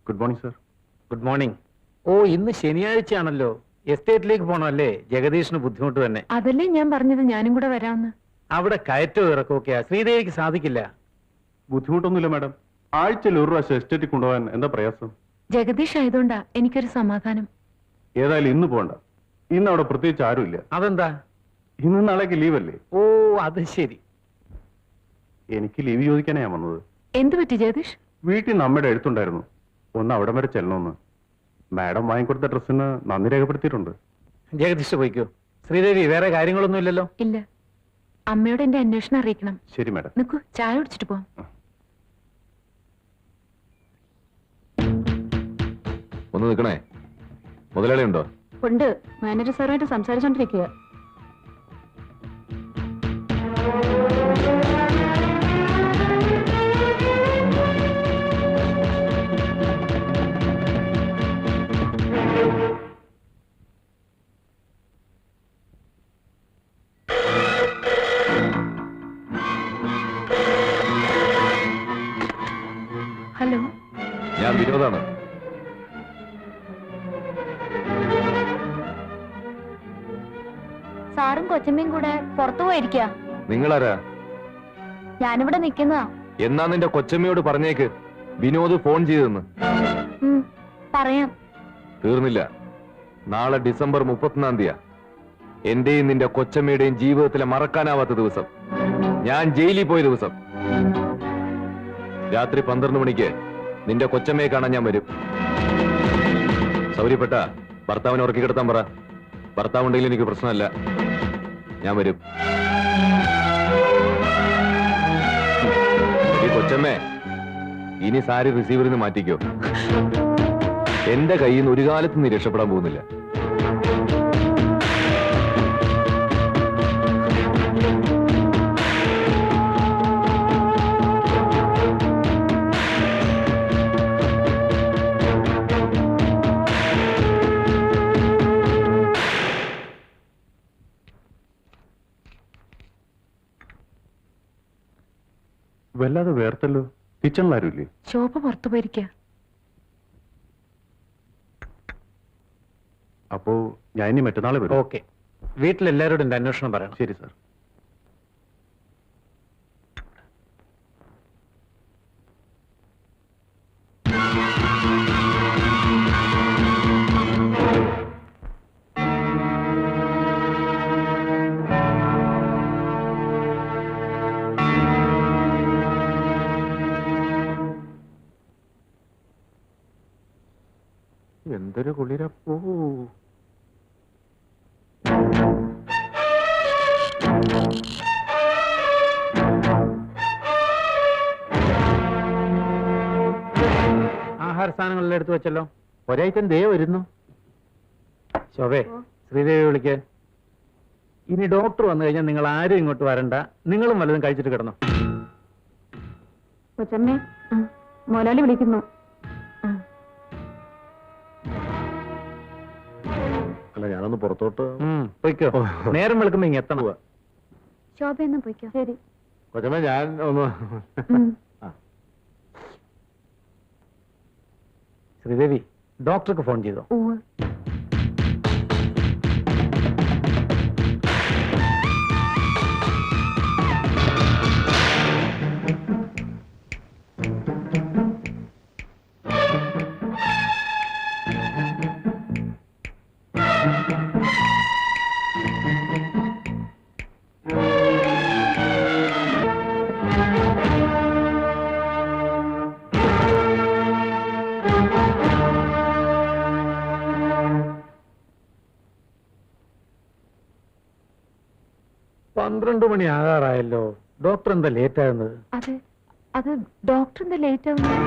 Good morning sir. Good morning. ഓ, ഇന്ന് ശനിയാഴ്ചയാണല്ലോ. എസ്റ്റേറ്റിലേക്ക് പോകണമല്ലേ? ജഗദീഷിന് ബുദ്ധിമുട്ട് തന്നെ. അതല്ലേ ഞാൻ പറഞ്ഞത്, ഞാനും കൂടെ വരാമെന്ന്. അവിടെ കയറ്റവും ഇറക്കമൊക്കെയാ, ശ്രീദേവിക്ക് സാധിക്കില്ല. ബുദ്ധിമുട്ടൊന്നുമില്ല മാഡം. ആഴ്ചയിൽ ഒരു പ്രാവശ്യം എസ്റ്റേറ്റിൽ കൊണ്ടുപോകാൻ എന്താ പ്രയാസം? ജഗദീഷ് ആയതുകൊണ്ടാ എനിക്കൊരു സമാധാനം. ഏതായാലും ഇന്ന് പോകണ്ട. ഇന്ന് അവിടെ പ്രത്യേകിച്ച് ആരുമില്ല. അതെന്താ? ഇന്ന് നാളേക്ക് ലീവല്ലേ? ഓ, അത് ശരി. എനിക്ക് ലീവ് ചോദിക്കാനാ ഞാൻ വന്നത്. എന്തു പറ്റി ജഗദീഷ്? വീട്ടിൽ നിന്ന് അമ്മയുടെ എഴുത്തുണ്ടായിരുന്നു, ഒന്ന് അവിടെ വരെ ചെല്ലണമെന്ന്. മാഡം വാങ്ങിക്കൊടുത്ത ഡ്രസ്സിന് നന്ദി രേഖപ്പെടുത്തിയിട്ടുണ്ട്. ജഗദീഷ് പോയിക്കോ. ശ്രീദേവി, വേറെ കാര്യങ്ങളൊന്നും ഇല്ലല്ലോ? ഇല്ല. അമ്മയോട് എന്റെ അന്വേഷണം അറിയിക്കണം. ശരി മാഡം. നിക്കൂ, ചായ കുടിച്ചിട്ട് പോവാം. ഒന്ന് നിൽക്കണേ. മുതലാളി ഉണ്ടോ? ഉണ്ട്, മാനേജർ സാറുമായിട്ട് സംസാരിച്ചോണ്ടിരിക്കുക. ഹലോ, ഞാൻ വിനോദാണ്. സാറും കൊച്ചമ്മയും കൂടെ പുറത്തു പോയിരിക്കുക. നിങ്ങളാരാ? ഞാനിവിടെ നിക്കുന്നതാ. എന്നാ നിന്റെ കൊച്ചമ്മയോട് പറഞ്ഞേക്ക് വിനോദ് ഫോൺ ചെയ്തെന്ന്. പറയാം. തീർന്നില്ല. നാളെ ഡിസംബർ 31 എന്റെയും നിന്റെ കൊച്ചമ്മയുടെയും ജീവിതത്തിലെ മറക്കാനാവാത്ത ദിവസം. ഞാൻ ജയിലിൽ പോയ ദിവസം. രാത്രി 12 മണിക്ക് നിന്റെ കൊച്ചമ്മയെ കാണാൻ ഞാൻ വരും. സൗകര്യപ്പെട്ട ഭർത്താവിനെ ഉറക്കി കിടത്താൻ പറ. ഭർത്താവുണ്ടെങ്കിൽ എനിക്ക് പ്രശ്നമല്ല, ഞാൻ വരും. ഈ കൊച്ചമ്മേ, ഇനി സാരി റിസീവറിൽ നിന്ന് മാറ്റിക്കോ. എന്റെ കയ്യിൽ നിന്ന് ഒരു കാലത്ത് നീ രക്ഷപ്പെടാൻ പോകുന്നില്ല. വല്ലാതെ വേർത്തല്ലോ. കിച്ചണിലാരുമില്ലേ? ശോഭ പുറത്തു പോയിരിക്കുക. അപ്പോ ഞാൻ ഇനി മറ്റന്നാളെ വരും. ഓക്കെ. വീട്ടിലെല്ലാവരോടും എന്റെ അന്വേഷണം പറയണം. ശരി സാർ. എന്തൊരു കുളിരപ്പോ. ആഹാര സാധനങ്ങളെല്ലാം എടുത്തു വെച്ചല്ലോ. ഒരാഴ്ച ദേ വരുന്നു. ശോഭേ, ശ്രീദേവി വിളിക്ക്. ഇനി ഡോക്ടർ വന്നു കഴിഞ്ഞാൽ നിങ്ങൾ ആരും ഇങ്ങോട്ട് വരണ്ട. നിങ്ങളും വല്ലതും കഴിച്ചിട്ട് കിടന്നു. കൊച്ചമ്മേ, മോലാലി വിളിക്കുന്നു. അല്ല, ഞാനൊന്ന് പുറത്തോട്ട്. പോയിക്കോ. നേരം വെളുക്കുമ്പോ ഇങ്ങ് എത്തണം. ശോഭ എന്നാ പോയിക്കോ. ശരി. കൊച്ചമ്മ, ഞാൻ ഒന്ന്. ശ്രീദേവി, ഡോക്ടർക്ക് ഫോൺ ചെയ്തോ? ഉവ്വ്. പന്ത്രണ്ട് മണി ആകാറായല്ലോ. ഡോക്ടർ എന്താ ലേറ്റ് ആകുന്നത്? അത് ഡോക്ടർ എന്താ ലേറ്റ് ആവുന്നത്?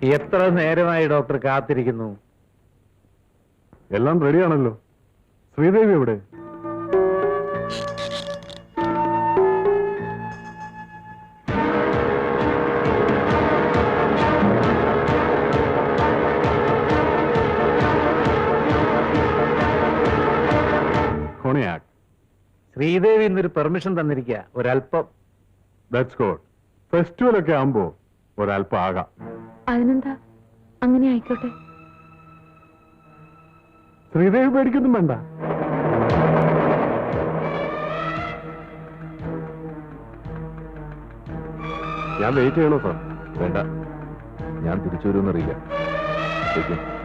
എത്ര നേരമായി ഡോക്ടർ കാത്തിരിക്കുന്നു? എല്ലാം റെഡിയാണല്ലോ. ശ്രീദേവി എവിടെ? കൊണിയാക്. ശ്രീദേവി ഇന്നൊരു പെർമിഷൻ തന്നിരിക്കുക, ഒരല്പം. That's good. ഫെസ്റ്റിവലൊക്കെ ആകുമ്പോ ഒരല്പം ആകാം. അതിനെന്താ, അങ്ങനെ ആയിക്കോട്ടെ. ശ്രീദേവി പേടിക്കൊന്നും വേണ്ട. ഞാൻ വെയിറ്റ് ചെയ്യണോ സാർ? വേണ്ട, ഞാൻ തിരിച്ചു വരുമെന്നറിയില്ല. ശരിക്കും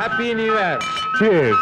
happy new year. Cheers.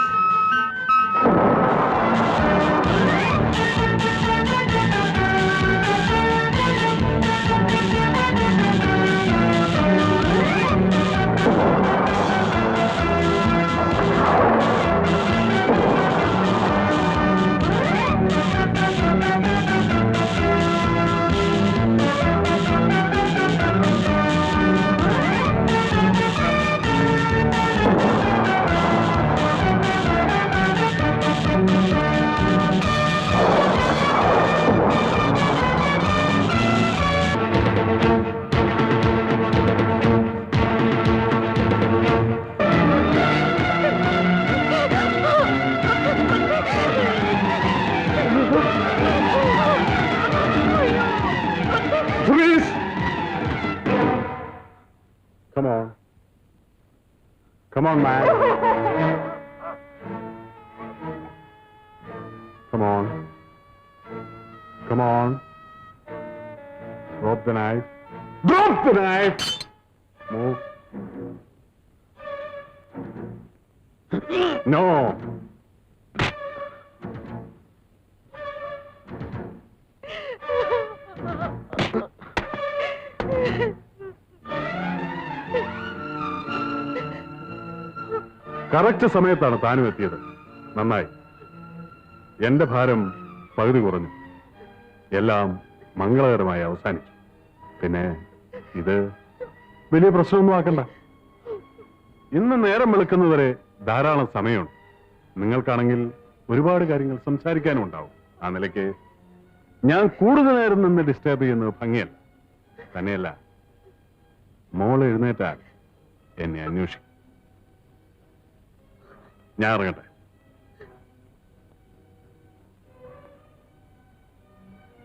Please. Come on. Come on, man. Come on. Come on. Drop the knife. Drop the knife. Move. No. Correct സമയത്താണ് താനും എത്തിയത്. നന്നായി. എന്റെ ഭാരം പകുതി കുറഞ്ഞു. എല്ലാം മംഗളകരമായി അവസാനിച്ചു. പിന്നെ ഇത് വലിയ പ്രശ്നമൊന്നും ആക്കണ്ട. ഇന്ന് നേരം വെളുക്കുന്നവരെ ധാരാളം സമയമുണ്ട്. നിങ്ങൾക്കാണെങ്കിൽ ഒരുപാട് കാര്യങ്ങൾ സംസാരിക്കാനും ഉണ്ടാവും. ആ നിലയ്ക്ക് ഞാൻ കൂടുതൽ നേരം നിന്ന് ഡിസ്റ്റർബ് ചെയ്യുന്നത് ഭംഗിയല്ല. തന്നെയല്ല, മോൾ എഴുന്നേറ്റാൽ എന്നെ അന്വേഷിക്കും. ഞാൻ ഇറങ്ങട്ടെ.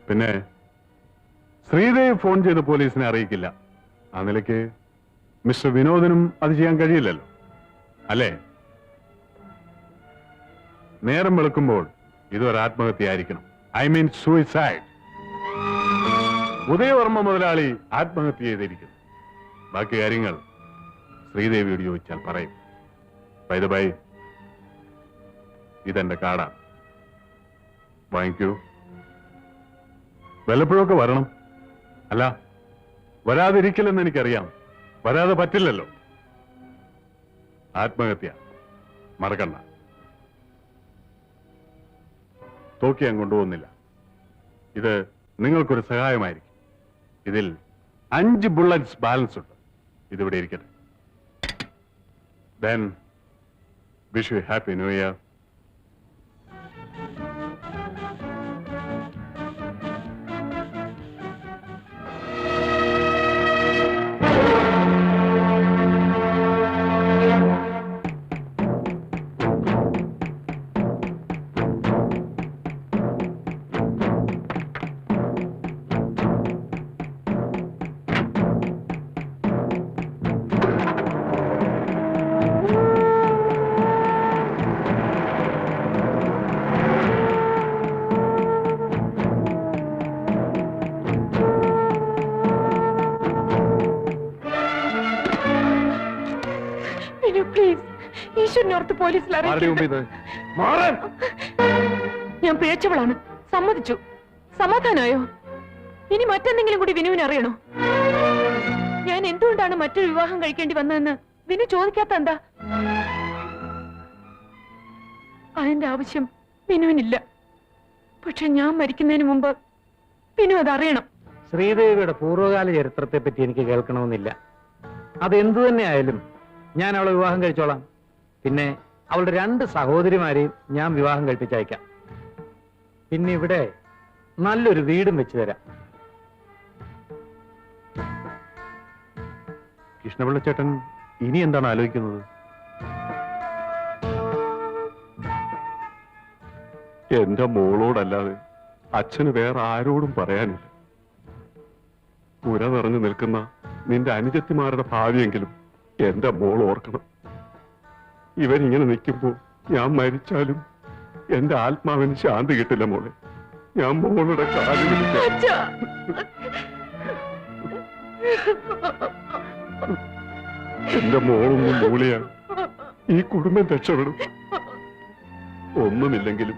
പിന്നെ ശ്രീദേവ് ഫോൺ ചെയ്ത് പോലീസിനെ അറിയിക്കില്ല. ആ നിലയ്ക്ക് മിസ്റ്റർ വിനോദിനും അത് ചെയ്യാൻ കഴിയില്ലല്ലോ, അല്ലേ? നേരം വെളുക്കുമ്പോൾ ഇതൊരു ആത്മഹത്യയായിരിക്കണം. I mean suicide. ഉദയവർമ്മ മുതലാളി ആത്മഹത്യ ചെയ്തിരിക്കുന്നു. ബാക്കി കാര്യങ്ങൾ ശ്രീദേവിയോട് ചോദിച്ചാൽ പറയും. ബൈ ദ ബൈ, ഇതെന്റെ കാർഡാണ്. വാങ്ങിക്കൂ. വല്ലപ്പോഴൊക്കെ വരണം. അല്ല, വരാതിരിക്കില്ലെന്ന് എനിക്കറിയാം. വരാതെ പറ്റില്ലല്ലോ. ആത്മഹത്യ മറക്കണ്ട. തോക്കി ഞാൻ കൊണ്ടുപോകുന്നില്ല. ഇത് നിങ്ങൾക്കൊരു സഹായമായിരിക്കും. ഇതിൽ 5 ബുള്ളറ്റ്സ് ബാലൻസ് ഉണ്ട്. ഇതിവിടെ ഇരിക്കട്ടെ. Then wish you a happy new year. ഈശ്വരനോർത്ത് പോലീസിൽ ആരുടെ അറിയിക്കരുത്. മുമ്പിൽ നിന്ന്? മാറാൻ. ഞാൻ പിഴച്ചവളാണ്, സമ്മതിച്ചു. സമാധാനമായോ? ഇനി മറ്റെന്തെങ്കിലും കൂടി വിനുവിന് അറിയണോ? ഞാൻ എന്തുകൊണ്ടാണ് മറ്റൊരു വിവാഹം കഴിക്കേണ്ടി വന്നതെന്ന് വിനു ചോദിക്കാത്ത എന്താ? അതിന്റെ ആവശ്യം വിനുവിനില്ല. പക്ഷെ ഞാൻ മരിക്കുന്നതിന് മുമ്പ് വിനു അതറിയണം. ശ്രീദേവിയുടെ പൂർവ്വകാല ചരിത്രത്തെ പറ്റി എനിക്ക് കേൾക്കണമെന്നില്ല. അതെന്തു തന്നെ ആയാലും ഞാൻ അവളെ വിവാഹം കഴിച്ചോളാം. പിന്നെ അവളുടെ 2 സഹോദരിമാരെയും ഞാൻ വിവാഹം കഴിപ്പിച്ചയക്കാം. പിന്നെ ഇവിടെ നല്ലൊരു വീടും വെച്ച് തരാം. കൃഷ്ണപിള്ള ചേട്ടൻ ഇനി എന്താണ് ആലോചിക്കുന്നത്? എന്റെ മോളോടല്ലാതെ അച്ഛന് വേറെ ആരോടും പറയാനില്ല. പുര നിറഞ്ഞു നിൽക്കുന്ന നിന്റെ അനുജത്തിമാരുടെ ഭാവിയെങ്കിലും എന്റെ മോൾ ഓർക്കണം. ഇവരിങ്ങനെ നിൽക്കുമ്പോ ഞാൻ മരിച്ചാലും എന്റെ ആത്മാവിന് ശാന്തി കിട്ടില്ല മോളെ. ഞാൻ മോളുടെ കാലിൽ പിടിക്കാം. അച്ഛാ. എന്റെ മോളൊന്നും മൂളിയാണ് ഈ കുടുംബം രക്ഷപ്പെടും. ഒന്നുമില്ലെങ്കിലും